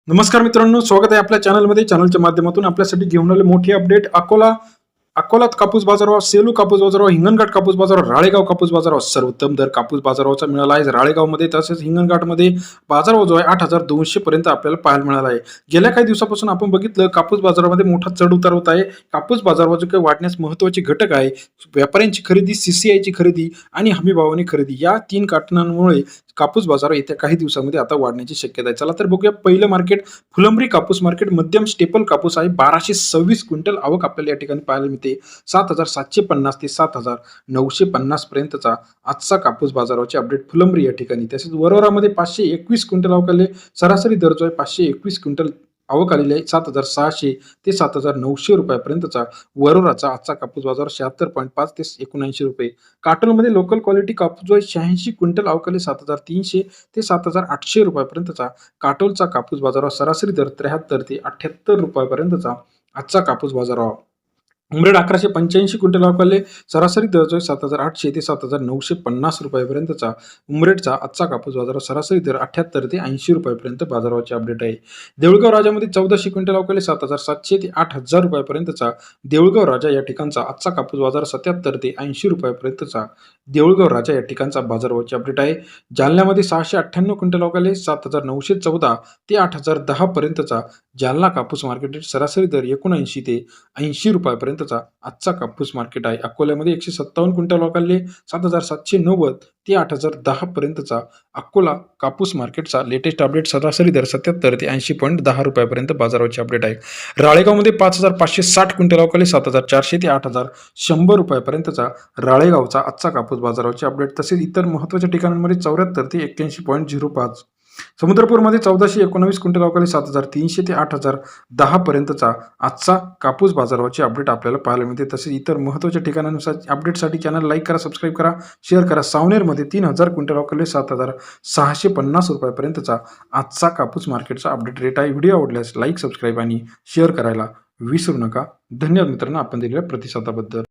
नमस्कार मित्रांनो, स्वागत आहे आपल्या चॅनलमध्ये. चॅनलच्या माध्यमातून आपल्यासाठी घेऊन आले मोठी अपडेट. अकोलात कापूस बाजारावर, सेलू कापूस बाजारावर, हिंगणघाट कापूस बाजारावर, राळेगाव कापूस बाजारावर सर्वोत्तम दर कापूस बाजाराचा मिळाला आहे. राळेगावमध्ये तसेच हिंगणघाटमध्ये बाजारभाव जो आहे 8,200 पर्यंत आपल्याला पाहायला मिळाला आहे. गेल्या काही दिवसापासून आपण बघितलं कापूस बाजारामध्ये मोठा चढ उतार होत आहे. कापूस बाजारावर जो काही वाढण्यास महत्त्वाचे घटक आहे, व्यापाऱ्यांची खरेदी, सीसीआयची खरेदी आणि हमी भावाने खरेदी, या 3 कारणांमुळे कापूस बाजार येत्या काही दिवसांमध्ये आता वाढण्याची शक्यता आहे. चला तर बघूया. पहिलं मार्केट फुलंब्री कापूस मार्केट, मध्यम स्टेपल कापूस आहे. 1226 क्विंटल आवक आपल्याला या ठिकाणी पाहायला मिळते. 7,750 ते 7,950 पर्यंतचा आजचा कापूस बाजाराचे अपडेट फुलंब्री या ठिकाणी. तसेच वरोरामध्ये 521 क्विंटल आवक आले. सरासरी दर जो आहे 521 क्विंटल आवक आलेली आहे. 7,600 ते 7,900 रुपयापर्यंतचा वरोराचा आजचा कापूस बाजार. 76.5 ते 79 रुपये. काटोलमध्ये लोकल क्वालिटी कापूस जो आहे 86 क्विंटल आवक आले. 7,300 ते 7,800 रुपयापर्यंतचा काटोलचा कापूस बाजारावर. सरासरी दर 73 ते 78 रुपयापर्यंतचा आजचा कापूस बाजारावर. उमरेड 1185 क्विंटल आवक आले. सरासरी दर जो आहे 7,800 ते 7,950 रुपयापर्यंतचा उमरेडचा आजचा कापूस बाजार. सरासरी दर 78 ते 80 रुपयापर्यंत बाजाराचे अपडेट आहे. देऊळगाव राजामध्ये 1400 क्विंटल आवक आले. 7,700 ते 8,000 रुपयापर्यंतचा देऊळगाव राजा या ठिकाणचा आजचा कापूस बाजार. 77 ते 80 रुपयापर्यंतचा देऊळगाव राजा या ठिकाणचा बाजारभावाचे अपडेट आहे. जालन्यामध्ये 698 क्विंटल आवक आले. 7,914 ते 8,010 पर्यंतचा जालना कापूस मार्केट. सरासरी दर 79 ते 80 रुपयापर्यंतचा आजचा कापूस मार्केट आहे. अकोल्यामध्ये 157 क्विंटल आवक आले. 7,790 ते 8,010 पर्यंतचा अकोला कापूस मार्केटचा लेटेस्ट अपडेट. सरासरी दर 77 ते 80.10 रुपयापर्यंत बाजाराचे अपडेट आहे. राळेगावमध्ये 5,560 क्विंटल आवक आले. 7,400 ते 8,100 रुपयापर्यंतचा राळेगावचा आजचा कापूस बाजाराचे अपडेट. तसेच इतर महत्त्वाच्या ठिकाणांमध्ये 74 ते 81.05. समुद्रपूरमध्ये 1,419 क्विंटल आवक आले. 7,300 ते 8,010 पर्यंतचा आजचा कापूस बाजाराचे अपडेट आपल्याला पाहायला मिळते. तसेच इतर महत्त्वाच्या ठिकाणांनुसार अपडेटसाठी चॅनल लाईक करा, सबस्क्राईब करा, शेअर करा. सावनेरमध्ये 3,000 क्विंटल आवक आले. 7,650 रुपयापर्यंतचा आजचा कापूस मार्केटचा अपडेट रेट आहे. व्हिडिओ आवडल्यास लाईक, सबस्क्राईब आणि शेअर करायला विसरू नका. धन्यवाद मित्रांनो, आपण दिलेल्या प्रतिसादाबद्दल.